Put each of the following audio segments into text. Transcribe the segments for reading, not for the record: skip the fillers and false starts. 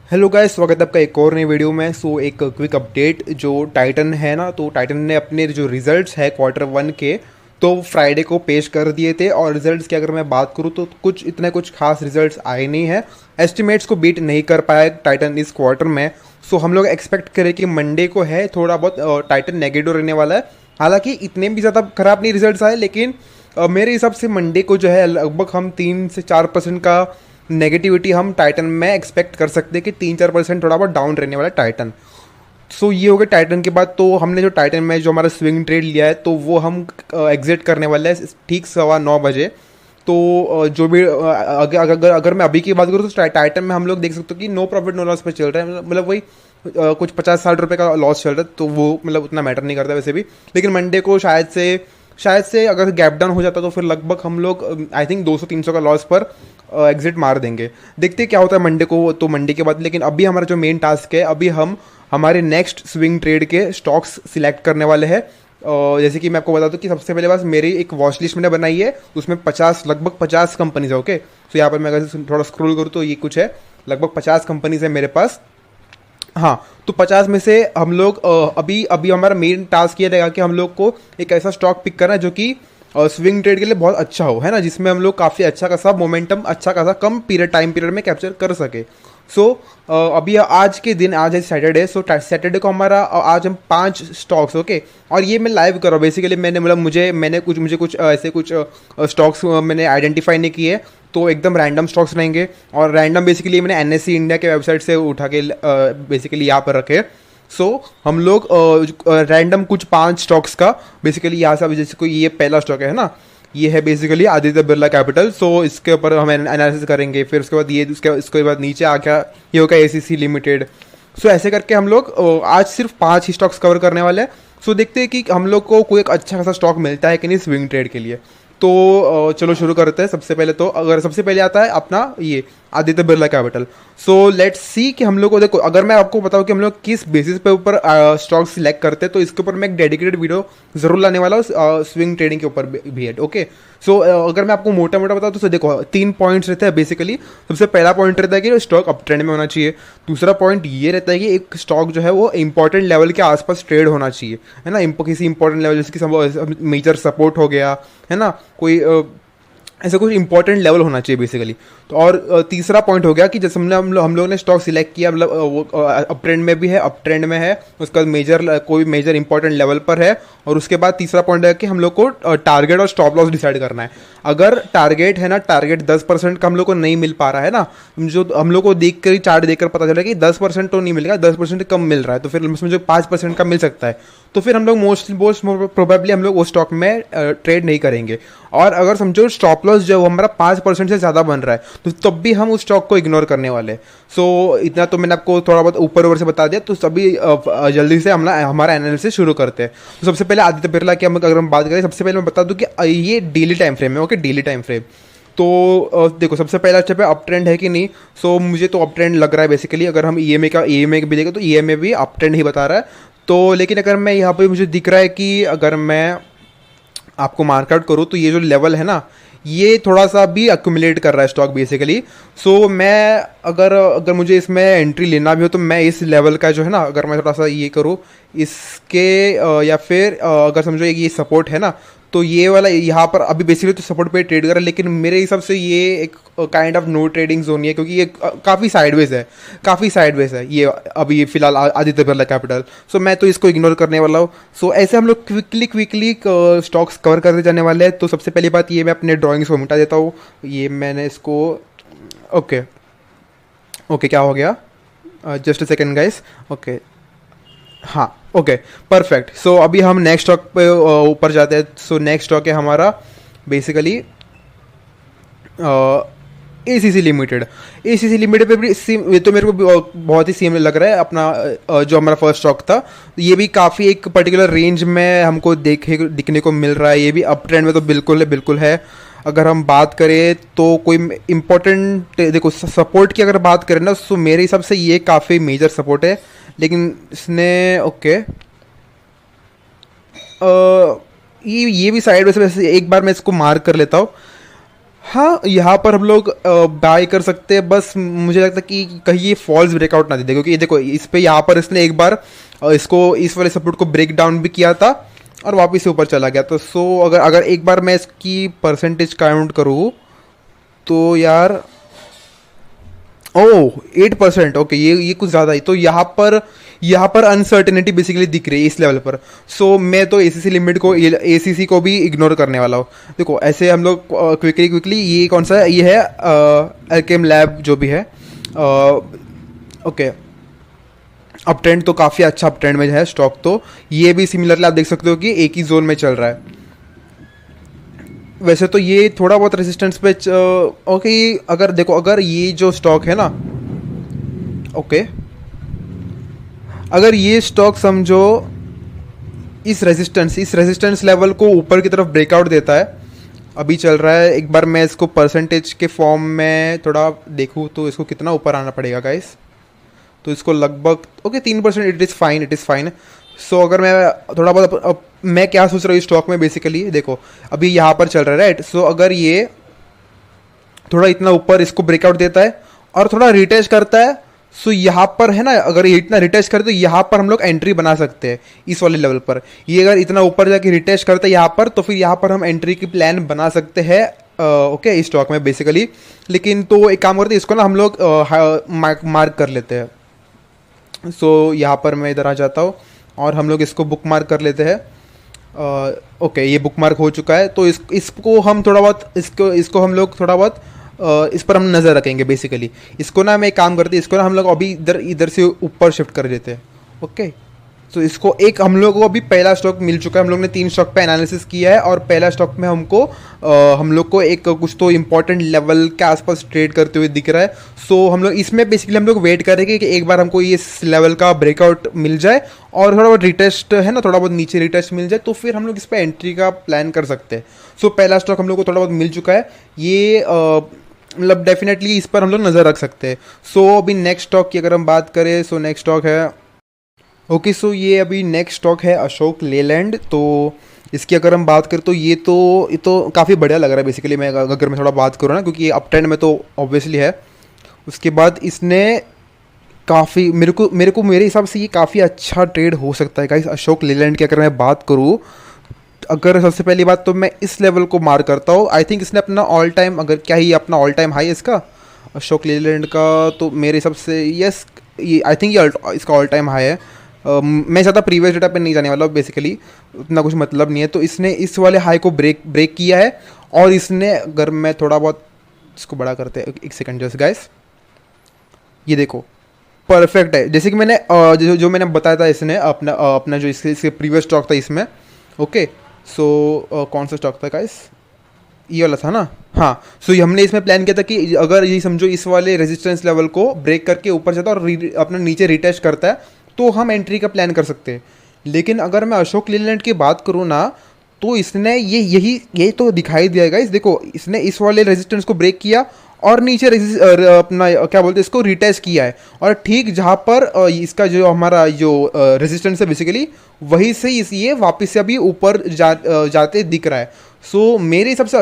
Hello guys, स्वागत है आपका एक और नई वीडियो में। एक क्विक अपडेट जो टाइटन है ना, तो टाइटन ने अपने जो रिजल्ट्स है क्वार्टर 1 के तो फ्राइडे को पेश कर दिए थे। और रिजल्ट्स की अगर मैं बात करूँ तो कुछ खास रिजल्ट्स आए नहीं है। एस्टिमेट्स को बीट नहीं कर पाया टाइटन इस क्वार्टर में। हम लोग एक्सपेक्ट करें कि मंडे को है थोड़ा बहुत टाइटन नेगेटिव रहने वाला है। हालांकि इतने भी ज़्यादा खराब नहीं रिजल्ट्स आए, लेकिन मेरे हिसाब से मंडे को जो है लगभग हम 3 से 4% का नेगेटिविटी हम टाइटन में एक्सपेक्ट कर सकते हैं कि 3-4% थोड़ा बहुत डाउन रहने वाला है टाइटन। ये हो गया टाइटन के बाद। तो हमने जो टाइटन में जो हमारा स्विंग ट्रेड लिया है तो वो हम एग्जिट करने वाले हैं ठीक 9:15 बजे। जो भी अगर मैं अभी की बात करूँ तो टाइटन में हम लोग देख सकते हो कि नो प्रॉफिट नो लॉस पे चल रहा है। मतलब वही कुछ 50-60 रुपये का लॉस चल रहा है, तो वो मतलब उतना मैटर नहीं करता वैसे भी। लेकिन मंडे को शायद से अगर गैप डाउन हो जाता तो फिर लगभग हम लोग आई थिंक 200-300 का लॉस पर एग्जिट मार देंगे। देखते हैं क्या होता है मंडे को, तो मंडे के बाद। लेकिन अभी हमारा जो मेन टास्क है, अभी हम हमारे नेक्स्ट स्विंग ट्रेड के स्टॉक्स सिलेक्ट करने वाले हैं। जैसे कि मैं आपको बता दूं कि सबसे पहले बस मेरी एक वॉच लिस्ट मैंने बनाई है, उसमें लगभग 50 कंपनीज है। ओके, तो यहाँ पर मैं अगर थोड़ा स्क्रॉल करूँ तो ये कुछ है, लगभग 50 कंपनीज है मेरे पास। हाँ, तो 50 में से हम लोग अभी अभी हमारा मेन टास्क ये रहेगा कि हम लोग को एक ऐसा स्टॉक पिक करना है जो कि स्विंग ट्रेड के लिए बहुत अच्छा हो, है ना, जिसमें हम लोग काफ़ी अच्छा खासा मोमेंटम, अच्छा खासा कम टाइम पीरियड में कैप्चर कर सके। सो अभी आज के दिन, आज है सैटरडे। सैटरडे को हमारा आज हम 5 स्टॉक्स, ओके। और ये मैं लाइव कर रहा हूँ बेसिकली। मुझे कुछ ऐसे कुछ स्टॉक्स मैंने आइडेंटिफाई नहीं किए, तो एकदम रैंडम स्टॉक्स रहेंगे। और रैंडम बेसिकली मैंने एनएससी इंडिया के वेबसाइट से उठा के बेसिकली यहाँ पर रखे। हम लोग रैंडम कुछ 5 स्टॉक्स का बेसिकली यहाँ से, जैसे कोई ये पहला स्टॉक है ना, ये है बेसिकली आदित्य बिरला कैपिटल। इसके ऊपर हम एनालिसिस करेंगे। फिर उसके बाद इसके बाद नीचे आ गया, ये होगा एसीसी लिमिटेड। ऐसे करके हम लोग आज सिर्फ 5 ही स्टॉक्स कवर करने वाले हैं। देखते हैं कि हम लोग को कोई एक अच्छा खासा स्टॉक मिलता है कि नहीं स्विंग ट्रेड के लिए। चलो शुरू करते हैं। सबसे पहले आता है अपना ये Aditya Birla capital. Let's see कि हम लोग को, देखो अगर मैं आपको बताऊं कि हम लोग किस बेसिस पे ऊपर स्टॉक सिलेक्ट करते हैं, तो इसके ऊपर मैं एक डेडिकेटेड वीडियो जरूर लाने वाला हूँ स्विंग ट्रेडिंग के ऊपर भी है। ओके, अगर मैं आपको मोटा मोटा बताऊँ तो देखो 3 पॉइंट्स रहते हैं बेसिकली। सबसे पहला पॉइंट रहता है कि स्टॉक अप ट्रेंड में होना चाहिए। दूसरा पॉइंट ये रहता है कि एक स्टॉक जो है वो इंपॉर्टेंट लेवल के आसपास ट्रेड होना चाहिए, है ना। किसी इंपॉर्टेंट लेवल, जैसे कि मेजर सपोर्ट हो गया, है ना, कोई ऐसा कुछ इंपॉर्टेंट लेवल होना चाहिए बेसिकली। और तीसरा पॉइंट हो गया कि जैसे हम लोग ने स्टॉक सिलेक्ट किया, मतलब वो अप ट्रेंड में भी है, अप ट्रेंड में है, उसका कोई मेजर इंपॉर्टेंट लेवल पर है। और उसके बाद तीसरा पॉइंट है कि हम लोग को टारगेट और स्टॉप लॉस डिसाइड करना है। अगर टारगेट है ना, टारगेट 10% का हम लोग को नहीं मिल पा रहा है ना, जो हम लोग को देख कर ही, चार्ट देख कर पता चला कि 10% तो नहीं मिलेगा, 10% कम मिल रहा है, तो फिर उसमें जो 5% का मिल सकता है, तो फिर हम लोग मोस्ट प्रोबेबली हम लोग वो स्टॉक में ट्रेड नहीं करेंगे। और अगर समझो स्टॉप लॉस जो हमारा 5% से ज़्यादा बन रहा है, तो तब भी हम उस स्टॉक को इग्नोर करने वाले हैं। इतना तो मैंने आपको थोड़ा बहुत ऊपर से बता दिया। तो सभी जल्दी से हम हमारा एनालिसिस शुरू करते हैं। सबसे पहले आदित्य बिरला की अगर हम बात करें, सबसे पहले मैं बता दूं कि ये डेली टाइम फ्रेम है। Okay, daily time frame. देखो सबसे पहला स्टेप है अप ट्रेंड है कि नहीं। मुझे तो अप ट्रेंड लग रहा है बेसिकली। अगर हम ईएमए भी देखें तो ईएमए भी अप ट्रेंड ही बता रहा है। लेकिन अगर मैं यहाँ पे मुझे दिख रहा है कि अगर मैं आपको मार्कआउट करूँ तो ये जो लेवल है ना, ये थोड़ा सा भी अक्यूमुलेट कर रहा है स्टॉक बेसिकली। मैं अगर अगर मुझे इसमें एंट्री लेना भी हो तो मैं इस लेवल का जो है ना, अगर मैं थोड़ा सा ये करूँ इसके या फिर अगर समझो ये सपोर्ट है ना, तो ये वाला यहाँ पर अभी बेसिकली तो सपोर्ट पे ट्रेड कर रहा है। लेकिन मेरे हिसाब से ये एक kind of no trading zone है, क्योंकि ये काफ़ी साइडवेज है ये अभी फिलहाल आदित्य बिरला कैपिटल। मैं तो इसको इग्नोर करने वाला हूँ। ऐसे हम लोग क्विकली स्टॉक्स कवर करते जाने वाले हैं। तो सबसे पहली बात ये, मैं अपने ड्राइंग्स को मिटा देता हूँ। ये मैंने इसको, ओके क्या हो गया, just a second guys. Okay, हाँ, ओके, परफेक्ट। अभी हम नेक्स्ट स्टॉक पे ऊपर जाते हैं। नेक्स्ट स्टॉक है हमारा बेसिकली एसीसी लिमिटेड पे भी ये तो मेरे को बहुत ही सेम लग रहा है अपना जो हमारा फर्स्ट स्टॉक था। ये भी काफ़ी एक पर्टिकुलर रेंज में हमको दिखने को मिल रहा है। ये भी अप ट्रेंड में तो बिल्कुल है। अगर हम बात करें तो कोई इम्पोर्टेंट, देखो सपोर्ट की अगर बात करें ना, तो मेरे हिसाब से ये काफ़ी मेजर सपोर्ट है। लेकिन इसने ओके ये भी साइड वैसे एक बार मैं इसको मार्क कर लेता हूँ। हाँ, यहाँ पर हम लोग बाय कर सकते हैं, बस मुझे लगता है कि कहीं ये फॉल्स ब्रेकआउट ना दे दे, क्योंकि ये देखो इस पे यहाँ पर इसने एक बार इसको इस वाले सपोर्ट को ब्रेक डाउन भी किया था और वापस से ऊपर चला गया। तो सो अगर अगर एक बार मैं इसकी परसेंटेज काउंट करूँ तो यार, ओह 8%, ओके, ये कुछ ज़्यादा ही। तो यहाँ पर अनसर्टेनिटी बेसिकली दिख रही है इस लेवल पर। सो मैं तो एसीसी लिमिट को, एसीसी को भी इग्नोर करने वाला हूँ। देखो ऐसे हम लोग क्विकली ये कौन सा है, ये है अल्केम लैब जो भी है। ओके, अप ट्रेंड तो काफ़ी अच्छा अप ट्रेंड में है स्टॉक। तो ये भी सिमिलरली आप देख सकते हो कि एक ही जोन में चल रहा है। वैसे तो ये थोड़ा बहुत रेजिस्टेंस पे ओके, अगर देखो अगर ये जो स्टॉक है ना, ओके, अगर ये स्टॉक समझो इस रेजिस्टेंस लेवल को ऊपर की तरफ ब्रेकआउट देता है, अभी चल रहा है, एक बार मैं इसको परसेंटेज के फॉर्म में थोड़ा देखूँ तो इसको कितना ऊपर आना पड़ेगा गाइस। तो इसको लगभग okay 3%, it is fine, it is fine. So अगर मैं थोड़ा बहुत अब मैं क्या सोच रहा हूँ इस स्टॉक में, बेसिकली देखो अभी यहाँ पर चल रहा है राइट। सो अगर ये थोड़ा इतना ऊपर इसको ब्रेकआउट देता है और थोड़ा रिटेस्ट करता है, सो यहाँ पर है ना, अगर ये इतना रिटेस्ट करे तो यहाँ पर हम लोग एंट्री बना सकते हैं इस वाले लेवल पर। ये अगर इतना ऊपर जाके रिटेस्ट करता है यहाँ पर, तो फिर यहाँ पर हम एंट्री की प्लान बना सकते हैं ओके इस स्टॉक में बेसिकली। लेकिन तो एक काम करते हैं, इसको ना हम लोग मार्क कर लेते हैं। सो यहाँ पर मैं इधर आ जाता हूँ और हम लोग इसको बुक मार्क कर लेते हैं। ओके, ये बुक मार्क हो चुका है। तो इसको हम थोड़ा बहुत इसको हम लोग थोड़ा बहुत इस पर हम नज़र रखेंगे बेसिकली। इसको ना मैं एक काम करते हैं, इसको ना हम लोग अभी इधर इधर से ऊपर शिफ्ट कर देते हैं। ओके, तो इसको एक हम लोग को अभी पहला स्टॉक मिल चुका है। हम लोग ने 3 स्टॉक पे एनालिसिस किया है और पहला स्टॉक में हमको हम लोग को एक कुछ तो इंपॉर्टेंट लेवल के आसपास ट्रेड करते हुए दिख रहा है। सो हम लोग इसमें बेसिकली हम लोग वेट करेंगे कि एक बार हमको ये इस लेवल का ब्रेकआउट मिल जाए और थोड़ा बहुत रिटेस्ट है ना, थोड़ा बहुत नीचे रिटेस्ट मिल जाए, तो फिर हम लोग इस पर एंट्री का प्लान कर सकते हैं। सो पहला स्टॉक हम लोग को थोड़ा बहुत मिल चुका है, ये मतलब डेफिनेटली इस पर हम लोग नज़र रख सकते हैं। सो अभी नेक्स्ट स्टॉक की अगर हम बात करें, सो नेक्स्ट स्टॉक है ओके, सो ये अभी नेक्स्ट स्टॉक है अशोक लेलैंड। तो इसकी अगर हम बात करें तो ये तो काफ़ी बढ़िया लग रहा है बेसिकली। मैं अगर मैं थोड़ा बात करूँ ना, क्योंकि ये अप ट्रेंड में तो ऑब्वियसली है। उसके बाद इसने काफ़ी मेरे हिसाब से ये काफ़ी अच्छा ट्रेड हो सकता है गाइस अशोक लेलैंड की अगर मैं बात करूँ। अगर सबसे पहली बात तो मैं इस लेवल को मार करता हूँ। आई थिंक इसने अपना ऑल टाइम, अगर क्या ही अपना ऑल टाइम हाई इसका अशोक लेलैंड का, तो मेरे हिसाब से यस, ये आई थिंक ये इसका ऑल टाइम हाई है। मैं ज़्यादा प्रीवियस डेटा पे नहीं जाने वाला बेसिकली, उतना कुछ मतलब नहीं है। तो इसने इस वाले हाई को ब्रेक किया है और इसने, अगर मैं थोड़ा बहुत इसको बड़ा करते हैं, एक सेकंड जस्ट गाइस, ये देखो परफेक्ट है। जैसे कि मैंने जो मैंने बताया था, इसने अपना जो इसके प्रीवियस स्टॉक था इसमें। ओके, सो कौन सा स्टॉक था गाइस, ये वाला था ना। हाँ, सो हमने इसमें प्लान किया था कि अगर ये समझो इस वाले रेजिस्टेंस लेवल को ब्रेक करके ऊपर जाता है और अपना नीचे रिटेस्ट करता है, तो हम एंट्री का प्लान कर सकते हैं। लेकिन अगर मैं अशोक लेलैंड की बात करूँ ना, तो इसने ये तो दिखाई दिया गाइस, देखो इसने इस वाले रेजिस्टेंस को ब्रेक किया और नीचे अपना क्या बोलते हैं इसको रिटेस्ट किया है, और ठीक जहाँ पर इसका जो हमारा जो रेजिस्टेंस है बेसिकली, वहीं से ये वापस से अभी ऊपर जाते दिख रहा है। सो मेरे हिसाब से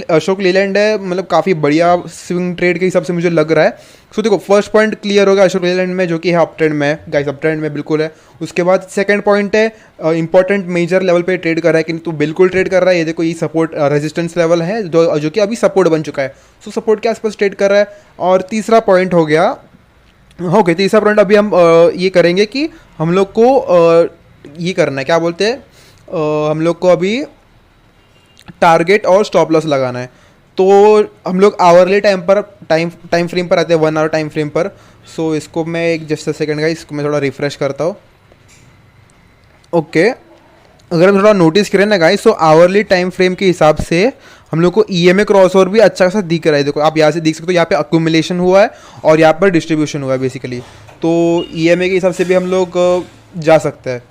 अशोक लेलैंड है, मतलब काफ़ी बढ़िया स्विंग ट्रेड के हिसाब से मुझे लग रहा है। सो देखो फर्स्ट पॉइंट क्लियर होगा अशोक लेलैंड में, जो कि है अप ट्रेंड में गाइस, अप ट्रेंड में बिल्कुल है। उसके बाद सेकंड पॉइंट है इंपॉर्टेंट मेजर लेवल पे ट्रेड कर रहा है कि तो बिल्कुल ट्रेड कर रहा है। ये देखो ये सपोर्ट रेजिस्टेंस लेवल है जो कि अभी सपोर्ट बन चुका है। सो सपोर्ट के आसपास ट्रेड कर रहा है। और तीसरा पॉइंट हो गया, ओके, तीसरा पॉइंट अभी हम ये करेंगे कि हम लोग को ये करना है, क्या बोलते हैं, हम लोग को अभी टारगेट और स्टॉप लॉस लगाना है। तो हम लोग आवरली टाइम फ्रेम पर आते हैं, 1 आवर टाइम फ्रेम पर। सो इसको मैं एक जस्ट सेकेंड का इसको मैं थोड़ा रिफ्रेश करता हूँ। ओके, अगर हम थोड़ा नोटिस करें ना गाइस, सो आवरली टाइम फ्रेम के हिसाब से हम लोग को ईएमए क्रॉसओवर भी अच्छा खासा दिख रहा है। देखो आप यहाँ से देख सकते हो, यहाँ पे अक्यूमुलेशन हुआ है और यहाँ पर डिस्ट्रीब्यूशन हुआ है बेसिकली। तो ईएमए के हिसाब से भी हम लोग जा सकते हैं।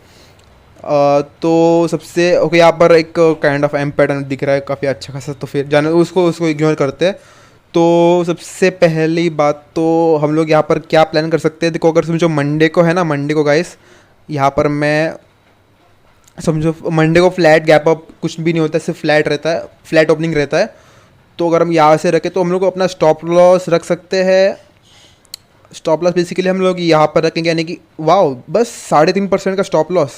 तो सबसे ओके, यहाँ पर एक काइंड ऑफ एम पैटर्न दिख रहा है काफ़ी अच्छा खासा, तो फिर जाने उसको इग्नोर करते हैं। तो सबसे पहली बात तो हम लोग यहाँ पर क्या प्लान कर सकते हैं, देखो अगर समझो मंडे को है ना, मंडे को गाइस यहाँ पर मैं समझो मंडे को फ्लैट गैप अप कुछ भी नहीं होता है, सिर्फ फ्लैट रहता है, फ्लैट ओपनिंग रहता है। तो अगर हम यहाँ से रखें तो हम लोग अपना स्टॉप लॉस रख सकते हैं। स्टॉप लॉस बेसिकली हम लोग यहाँ पर रखेंगे, यानी कि वाओ बस 3.5% का स्टॉप लॉस।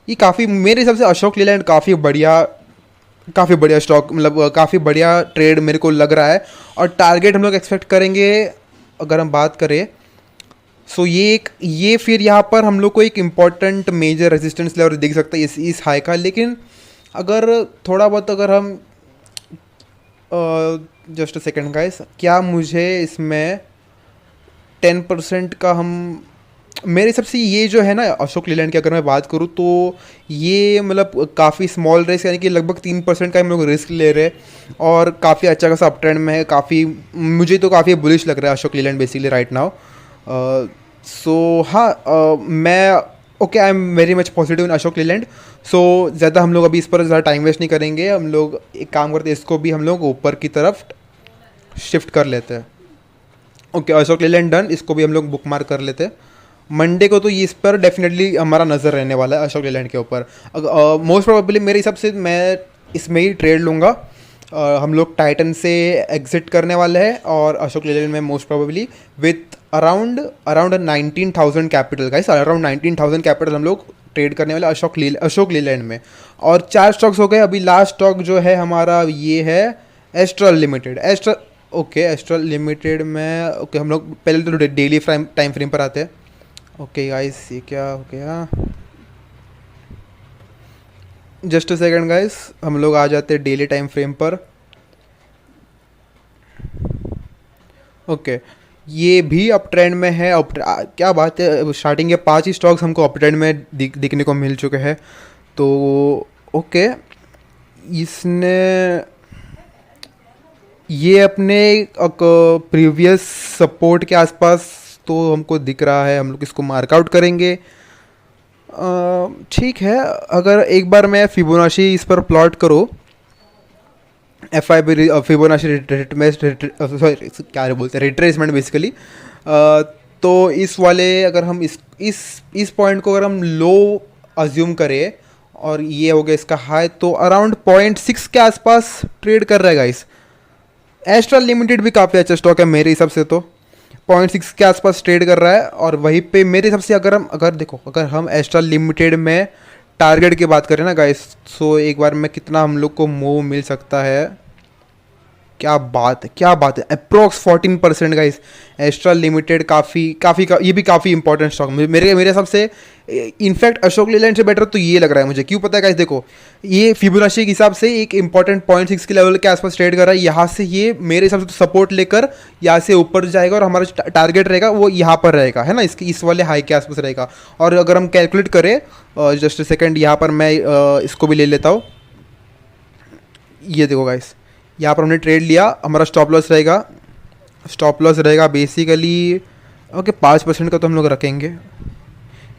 ये काफ़ी मेरे हिसाब से अशोक लीलैंड काफ़ी बढ़िया स्टॉक, मतलब काफ़ी बढ़िया ट्रेड मेरे को लग रहा है। और टारगेट हम लोग एक्सपेक्ट करेंगे अगर हम बात करें, सो ये फिर यहाँ पर हम लोग को एक इम्पॉर्टेंट मेजर रेजिस्टेंस लेवल दिख सकता है इस हाई का। लेकिन अगर थोड़ा बहुत अगर हम जस्ट अ सेकेंड गाइस, क्या मुझे इसमें 10% का हम, मेरे हिसाब से ये जो है ना अशोक लीलैंड की अगर मैं बात करूँ तो ये मतलब काफ़ी स्मॉल रिस्क, यानी कि लगभग 3% का हम लोग रिस्क ले रहे हैं और काफ़ी अच्छा खासा अप ट्रेंड में है। काफ़ी मुझे तो काफ़ी बुलिश लग रहा है Ashok Leyland basically right now. So हाँ, मैं okay, I am very much positive in Ashok Leyland. So ज़्यादा हम लोग अभी इस पर ज़्यादा टाइम वेस्ट नहीं करेंगे, हम लोग एक काम करते हैं, इसको भी हम लोग ऊपर की तरफ शिफ्ट कर लेते हैं। ओके, अशोक लीलैंड डन, इसको भी हम लोग बुक मार्क कर लेते हैं। मंडे को तो ये इस पर डेफिनेटली हमारा नज़र रहने वाला है अशोक लीलैंड के ऊपर। मोस्ट प्रोबेबली मेरे हिसाब से मैं इसमें ही ट्रेड लूँगा। हम लोग टाइटन से एग्जिट करने वाले हैं और अशोक लीलैंड में most probably with around 19,000 capital guys, around 19,000 capital हम लोग ट्रेड करने वाले अशोक लीलैंड में। और 4 स्टॉक्स हो गए, अभी लास्ट स्टॉक जो है हमारा ये है एस्ट्रल लिमिटेड। एस्ट्रल लिमिटेड में ओके, हम लोग पहले तो डेली टाइम फ्रेम पर आते हैं। ओके गाइस, ये क्या हो गया, जस्ट अ सेकंड गाइस, हम लोग आ जाते हैं डेली टाइम फ्रेम पर। ओके, ये भी अप ट्रेंड में है। क्या बात है, स्टार्टिंग के 5 ही स्टॉक्स हमको अप ट्रेंड में दिखने को मिल चुके हैं। तो ओके, इसने ये अपने प्रीवियस सपोर्ट के आसपास तो हमको दिख रहा है, हम लोग इसको मार्कआउट करेंगे। ठीक है, अगर एक बार मैं फिबोनाची इस पर प्लॉट करो, फिबोनाची रिट्रेसमेंट बेसिकली, तो इस वाले अगर हम इस पॉइंट को अगर हम लो अज्यूम करें और ये हो गया इसका हाई, तो अराउंड 0.6 के आसपास ट्रेड कर रहा है गाइस। एस्ट्रल लिमिटेड भी काफ़ी अच्छा स्टॉक है मेरे हिसाब से, तो 0.6 के आसपास ट्रेड कर रहा है। और वहीं पे मेरे हिसाब से अगर हम एस्ट्रल लिमिटेड में टारगेट की बात करें ना गाइस, सो एक बार में कितना हम लोग को मूव मिल सकता है, क्या बात है, अप्रोक्स 14% गाइस। एस्ट्रल लिमिटेड ये भी काफ़ी इंपॉर्टेंट स्टॉक मेरे हिसाब से। इनफैक्ट अशोक लीलैंड से बेटर तो ये लग रहा है मुझे। क्यों पता है गाइस, देखो ये फिबोनाची के हिसाब से एक इंपॉर्टेंट 0.6 के लेवल के आसपास ट्रेड कर रहा है। यहाँ से ये मेरे हिसाब से तो सपोर्ट लेकर यहाँ से ऊपर जाएगा और हमारा टारगेट रहेगा वो यहाँ पर रहेगा, है ना, इस वाले हाई के आसपास रहेगा। और अगर हम कैलकुलेट करें, जस्ट सेकेंड, यहाँ पर मैं इसको भी ले लेता हूँ। ये देखो गाइस, यहाँ पर हमने ट्रेड लिया, हमारा स्टॉप लॉस रहेगा बेसिकली ओके 5% का तो हम लोग रखेंगे।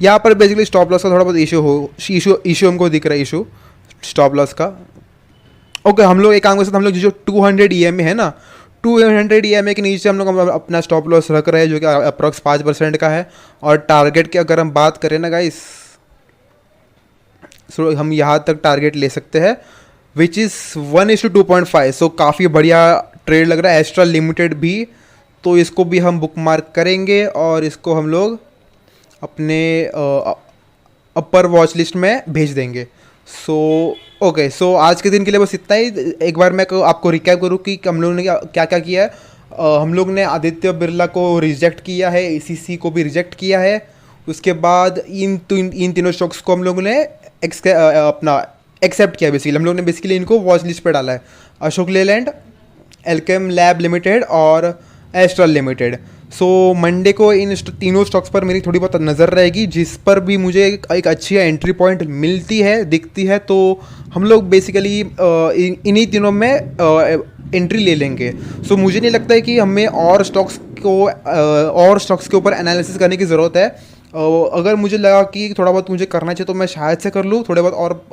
यहाँ पर बेसिकली स्टॉप लॉस का थोड़ा बहुत इशू हमको दिख रहा है, इशू स्टॉप लॉस का। ओके, हम लोग एक काम कर सकते हैं, हम लोग जो 200 EMA है ना, 200 EMA के नीचे हम लोग अपना स्टॉप लॉस रख रहे हैं, जो कि अप्रॉक्स 5% का है। और टारगेट की अगर हम बात करें ना गाइस, सो हम यहाँ तक टारगेट ले सकते हैं, विच इज़ 1:2.5। सो काफ़ी बढ़िया ट्रेड लग रहा है। एस्ट्रल लिमिटेड भी, तो इसको भी हम बुक मार्क करेंगे और इसको हम लोग अपने अपर वॉच लिस्ट में भेज देंगे। ओके, सो आज के दिन के लिए बस इतना ही। एक बार मैं आपको रिकैप करूँ कि हम लोगों ने क्या क्या किया है। हम लोग ने आदित्य बिरला को रिजेक्ट किया है, ACC को भी रिजेक्ट किया है। उसके बाद इन तीनों स्टॉक्स को हम लोगों ने अपना एक्सेप्ट किया। बेसिकली हम लोग ने इनको वॉच लिस्ट पे डाला है, अशोक लेलैंड, एल्केम लैब लिमिटेड और एस्ट्रल लिमिटेड। सो मंडे को इन तीनों स्टॉक्स पर मेरी थोड़ी बहुत नज़र रहेगी, जिस पर भी मुझे एक अच्छी एंट्री पॉइंट मिलती है, दिखती है, तो हम लोग बेसिकली इन्हीं तीनों में एंट्री ले लेंगे। सो मुझे नहीं लगता है कि हमें और स्टॉक्स के ऊपर एनालिसिस करने की ज़रूरत है। अगर मुझे लगा कि थोड़ा बहुत मुझे करना चाहिए तो मैं शायद से कर लूँ, थोड़े बहुत और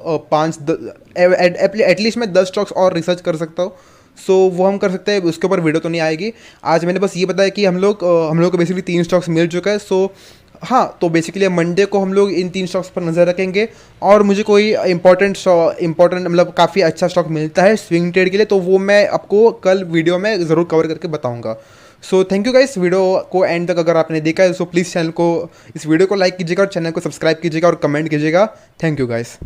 एटलीस्ट मैं 10 स्टॉक्स और रिसर्च कर सकता हूँ। सो वो हम कर सकते हैं, उसके ऊपर वीडियो तो नहीं आएगी। आज मैंने बस ये बताया कि हम लोग को बेसिकली 3 स्टॉक्स मिल चुका है। सो हाँ, तो बेसिकली मंडे को हम लोग इन 3 स्टॉक्स पर नज़र रखेंगे और मुझे कोई इंपॉर्टेंट मतलब काफ़ी अच्छा स्टॉक मिलता है स्विंग ट्रेड के लिए, तो वो मैं आपको कल वीडियो में ज़रूर कवर करके बताऊंगा। So thank you guys, video को एंड तक अगर आपने देखा है, सो प्लीज़ इस वीडियो को लाइक कीजिएगा और चैनल को सब्सक्राइब कीजिएगा और कमेंट कीजिएगा। Thank you guys.